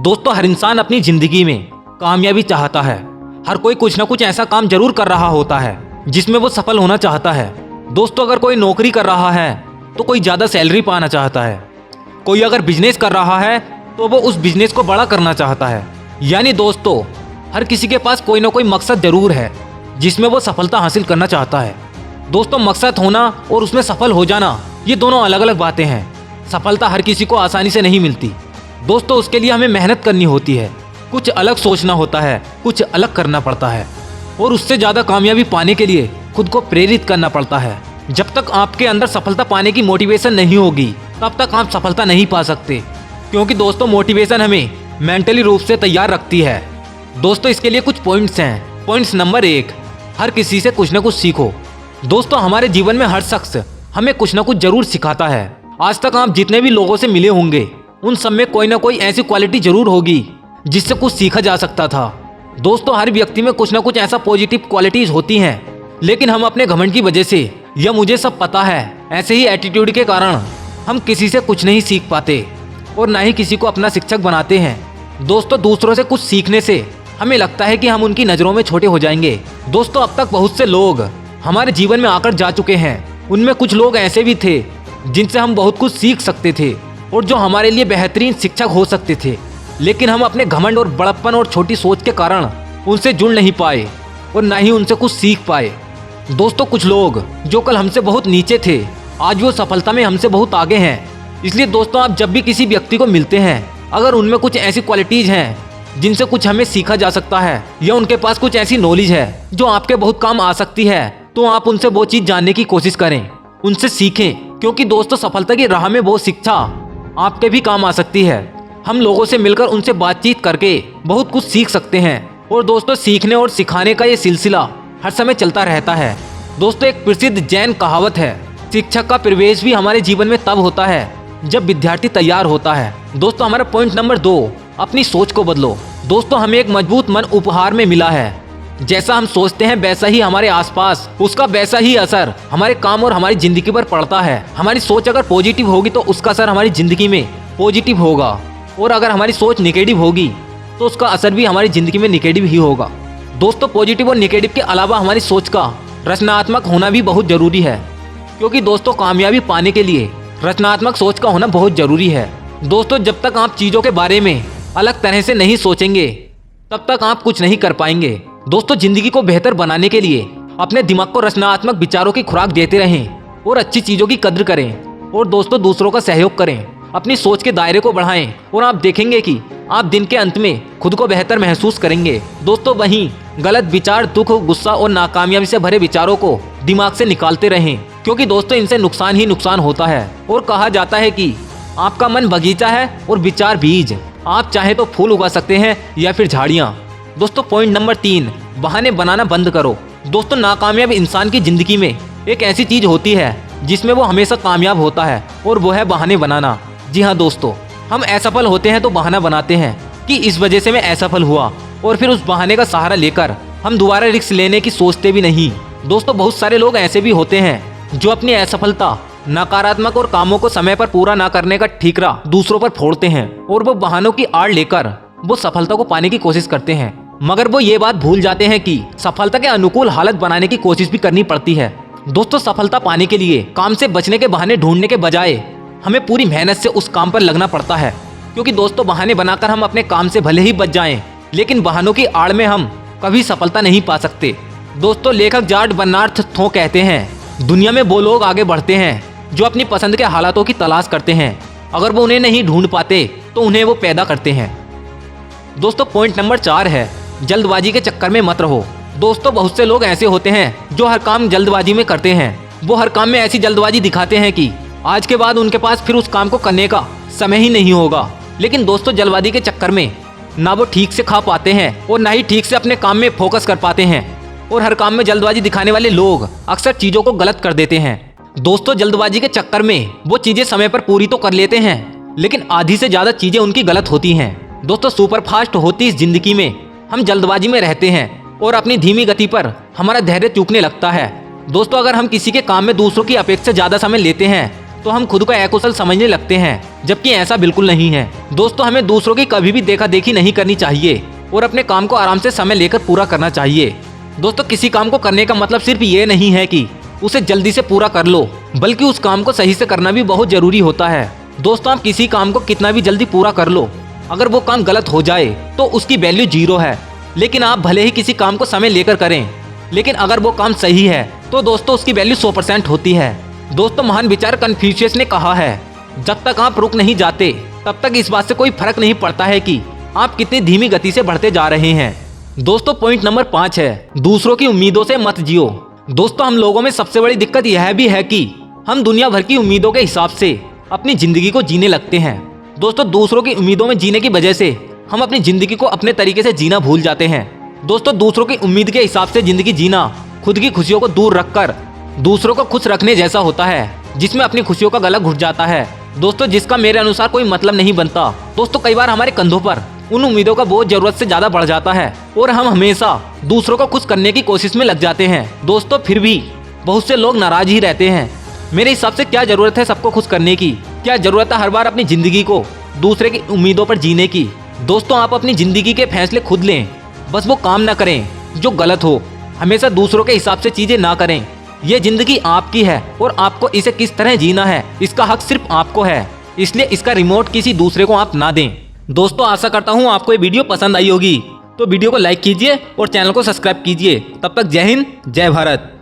दोस्तों हर इंसान अपनी जिंदगी में कामयाबी चाहता है। हर कोई कुछ ना कुछ ऐसा काम जरूर कर रहा होता है जिसमें वो सफल होना चाहता है। दोस्तों अगर कोई नौकरी कर रहा है तो कोई ज़्यादा सैलरी पाना चाहता है। कोई अगर बिजनेस कर रहा है तो वो उस बिजनेस को बड़ा करना चाहता है। यानी दोस्तों हर किसी के पास कोई ना कोई मकसद जरूर है जिसमें वो सफलता हासिल करना चाहता है। दोस्तों मकसद होना और उसमें सफल हो जाना ये दोनों अलग अलग बातें हैं। सफलता हर किसी को आसानी से नहीं मिलती। दोस्तों उसके लिए हमें मेहनत करनी होती है, कुछ अलग सोचना होता है, कुछ अलग करना पड़ता है और उससे ज़्यादा कामयाबी पाने के लिए खुद को प्रेरित करना पड़ता है। जब तक आपके अंदर सफलता पाने की मोटिवेशन नहीं होगी तब तक आप सफलता नहीं पा सकते, क्योंकि दोस्तों मोटिवेशन हमें मेंटली रूप से तैयार रखती है। दोस्तों इसके लिए कुछ पॉइंट्स हैं। पॉइंट्स नंबर 1, हर किसी से कुछ ना कुछ सीखो। दोस्तों हमारे जीवन में हर शख्स हमें कुछ ना कुछ जरूर सिखाता है। आज तक आप जितने भी लोगों से मिले होंगे उन सब में कोई ना कोई ऐसी क्वालिटी जरूर होगी जिससे कुछ सीखा जा सकता था। दोस्तों हर व्यक्ति में कुछ ना कुछ ऐसा पॉजिटिव क्वालिटीज होती हैं, लेकिन हम अपने घमंड की वजह से या मुझे सब पता है ऐसे ही एटीट्यूड के कारण हम किसी से कुछ नहीं सीख पाते और ना ही किसी को अपना शिक्षक बनाते हैं। दोस्तों दूसरों से कुछ सीखने से हमें लगता है कि हम उनकी नज़रों में छोटे हो जाएंगे। दोस्तों अब तक बहुत से लोग हमारे जीवन में आकर जा चुके हैं। उनमें कुछ लोग ऐसे भी थे जिनसे हम बहुत कुछ सीख सकते थे और जो हमारे लिए बेहतरीन शिक्षक हो सकते थे, लेकिन हम अपने घमंड और बड़प्पन और छोटी सोच के कारण उनसे जुड़ नहीं पाए और ना ही उनसे कुछ सीख पाए। दोस्तों कुछ लोग जो कल हमसे बहुत नीचे थे आज वो सफलता में हमसे बहुत आगे हैं। इसलिए दोस्तों आप जब भी किसी व्यक्ति को मिलते हैं, अगर उनमें कुछ ऐसी क्वालिटीज़ हैं जिनसे कुछ हमें सीखा जा सकता है या उनके पास कुछ ऐसी नॉलेज है जो आपके बहुत काम आ सकती है, तो आप उनसे वो चीज़ जानने की कोशिश करें, उनसे सीखें। क्योंकि दोस्तों सफलता की राह में वो शिक्षा आपके भी काम आ सकती है। हम लोगों से मिलकर उनसे बातचीत करके बहुत कुछ सीख सकते हैं और दोस्तों सीखने और सिखाने का ये सिलसिला हर समय चलता रहता है। दोस्तों एक प्रसिद्ध जैन कहावत है, शिक्षक का प्रवेश भी हमारे जीवन में तब होता है जब विद्यार्थी तैयार होता है। दोस्तों हमारा पॉइंट नंबर 2, अपनी सोच को बदलो। दोस्तों हमें एक मजबूत मन उपहार में मिला है। जैसा हम सोचते हैं वैसा ही हमारे आसपास उसका वैसा ही असर हमारे काम और हमारी जिंदगी पर पड़ता है। हमारी सोच अगर पॉजिटिव होगी तो उसका असर हमारी जिंदगी में पॉजिटिव होगा और अगर हमारी सोच नेगेटिव होगी तो उसका असर भी हमारी जिंदगी में नेगेटिव ही होगा। दोस्तों पॉजिटिव और नेगेटिव के अलावा हमारी सोच का रचनात्मक होना भी बहुत जरूरी है, क्योंकि दोस्तों कामयाबी पाने के लिए रचनात्मक सोच का होना बहुत जरूरी है। दोस्तों जब तक आप चीज़ों के बारे में अलग तरह से नहीं सोचेंगे तब तक आप कुछ नहीं कर पाएंगे। दोस्तों जिंदगी को बेहतर बनाने के लिए अपने दिमाग को रचनात्मक विचारों की खुराक देते रहें और अच्छी चीज़ों की कद्र करें और दोस्तों दूसरों का सहयोग करें। अपनी सोच के दायरे को बढ़ाएं और आप देखेंगे कि आप दिन के अंत में खुद को बेहतर महसूस करेंगे। दोस्तों वहीं गलत विचार, दुख, गुस्सा और नाकामयाबी से भरे विचारों को दिमाग से निकालते रहें, क्योंकि दोस्तों इनसे नुकसान ही नुकसान होता है। और कहा जाता है कि आपका मन बगीचा है और विचार बीज। आप चाहे तो फूल उगा सकते हैं या फिर झाड़ियाँ। दोस्तों पॉइंट नंबर 3, बहाने बनाना बंद करो। दोस्तों नाकामयाब इंसान की जिंदगी में एक ऐसी चीज होती है जिसमें वो हमेशा कामयाब होता है और वो है बहाने बनाना। जी हाँ दोस्तों, हम असफल होते हैं तो बहाना बनाते हैं कि इस वजह से मैं असफल हुआ और फिर उस बहाने का सहारा लेकर हम दोबारा रिस्क लेने की सोचते भी नहीं। दोस्तों बहुत सारे लोग ऐसे भी होते हैं जो अपनी असफलता, नकारात्मक और कामों को समय पर पूरा ना करने का ठीकरा दूसरों पर फोड़ते हैं और वो बहानों की आड़ लेकर वो सफलता को पाने की कोशिश करते हैं, मगर वो ये बात भूल जाते हैं कि सफलता के अनुकूल हालत बनाने की कोशिश भी करनी पड़ती है। दोस्तों सफलता पाने के लिए काम से बचने के बहाने ढूंढने के बजाय हमें पूरी मेहनत से उस काम पर लगना पड़ता है, क्योंकि दोस्तों बहाने बनाकर हम अपने काम से भले ही बच जाएं, लेकिन बहानों की आड़ में हम कभी सफलता नहीं पा सकते। दोस्तों लेखक जॉर्ज बर्नार्ड थॉ कहते हैं, दुनिया में वो लोग आगे बढ़ते हैं जो अपनी पसंद के हालातों की तलाश करते हैं, अगर वो उन्हें नहीं ढूंढ पाते तो उन्हें वो पैदा करते हैं। दोस्तों पॉइंट नंबर 4 है, जल्दबाजी के चक्कर में मत रहो। दोस्तों बहुत से लोग ऐसे होते हैं जो हर काम जल्दबाजी में करते हैं। वो हर काम में ऐसी जल्दबाजी दिखाते हैं कि आज के बाद उनके पास फिर उस काम को करने का समय ही नहीं होगा। लेकिन दोस्तों जल्दबाजी के चक्कर में ना वो ठीक से खा पाते हैं और ना ही ठीक से अपने काम में फोकस कर पाते हैं और हर काम में जल्दबाजी दिखाने वाले लोग अक्सर चीज़ों को गलत कर देते हैं। दोस्तों जल्दबाजी के चक्कर में वो चीज़ें समय पर पूरी तो कर लेते हैं, लेकिन आधी से ज़्यादा चीज़ें उनकी गलत होती हैं। दोस्तों सुपरफास्ट होती इस जिंदगी में हम जल्दबाजी में रहते हैं और अपनी धीमी गति पर हमारा धैर्य चूकने लगता है। दोस्तों अगर हम किसी के काम में दूसरों की अपेक्षा ज़्यादा समय लेते हैं तो हम खुद को अकुशल समझने लगते हैं, जबकि ऐसा बिल्कुल नहीं है। दोस्तों, हमें दूसरों की कभी भी देखा देखी नहीं करनी चाहिए और अपने काम को आराम से समय लेकर पूरा करना चाहिए। दोस्तों, किसी काम को करने का मतलब सिर्फ ये नहीं है कि उसे जल्दी से पूरा कर लो, बल्कि उस काम को सही से करना भी बहुत जरूरी होता है। दोस्तों, आप किसी काम को कितना भी जल्दी पूरा कर लो, अगर वो काम गलत हो जाए तो उसकी वैल्यू 0 है। लेकिन आप भले ही किसी काम को समय लेकर करें, लेकिन अगर वो काम सही है तो दोस्तों उसकी वैल्यू 100% होती है। दोस्तों, महान विचारक कन्फ्यूशियस ने कहा है, जब तक आप रुक नहीं जाते तब तक इस बात से कोई फर्क नहीं पड़ता है कि आप कितनी धीमी गति से बढ़ते जा रहे हैं। दोस्तों, पॉइंट नंबर 5 है, दूसरों की उम्मीदों से मत जियो। दोस्तों, हम लोगों में सबसे बड़ी दिक्कत यह भी है कि हम दुनिया भर की उम्मीदों के हिसाब से अपनी जिंदगी को जीने लगते हैं। दोस्तों, दूसरों की उम्मीदों में जीने की वजह से हम अपनी जिंदगी को अपने तरीके से जीना भूल जाते हैं। दोस्तों, दूसरों की उम्मीद के हिसाब से जिंदगी जीना खुद की खुशियों को दूर रखकर दूसरों को खुश रखने जैसा होता है, जिसमें अपनी खुशियों का गला घुट जाता है। दोस्तों, जिसका मेरे अनुसार कोई मतलब नहीं बनता। दोस्तों, कई बार हमारे कंधों पर उन उम्मीदों का बोझ जरूरत से ज्यादा बढ़ जाता है और हम हमेशा दूसरों को खुश करने की कोशिश में लग जाते हैं। दोस्तों, फिर भी बहुत से लोग नाराज ही रहते हैं। मेरे हिसाब से क्या जरूरत है सबको खुश करने की? क्या जरूरत है हर बार अपनी जिंदगी को दूसरे की उम्मीदों पर जीने की? दोस्तों, आप अपनी जिंदगी के फैसले खुद लें, बस वो काम ना करें जो गलत हो। हमेशा दूसरों के हिसाब से चीजें ना करें। ये जिंदगी आपकी है और आपको इसे किस तरह जीना है इसका हक सिर्फ आपको है, इसलिए इसका रिमोट किसी दूसरे को आप ना दें। दोस्तों, आशा करता हूँ आपको ये वीडियो पसंद आई होगी, तो वीडियो को लाइक कीजिए और चैनल को सब्सक्राइब कीजिए। तब तक जय हिंद, जय भारत।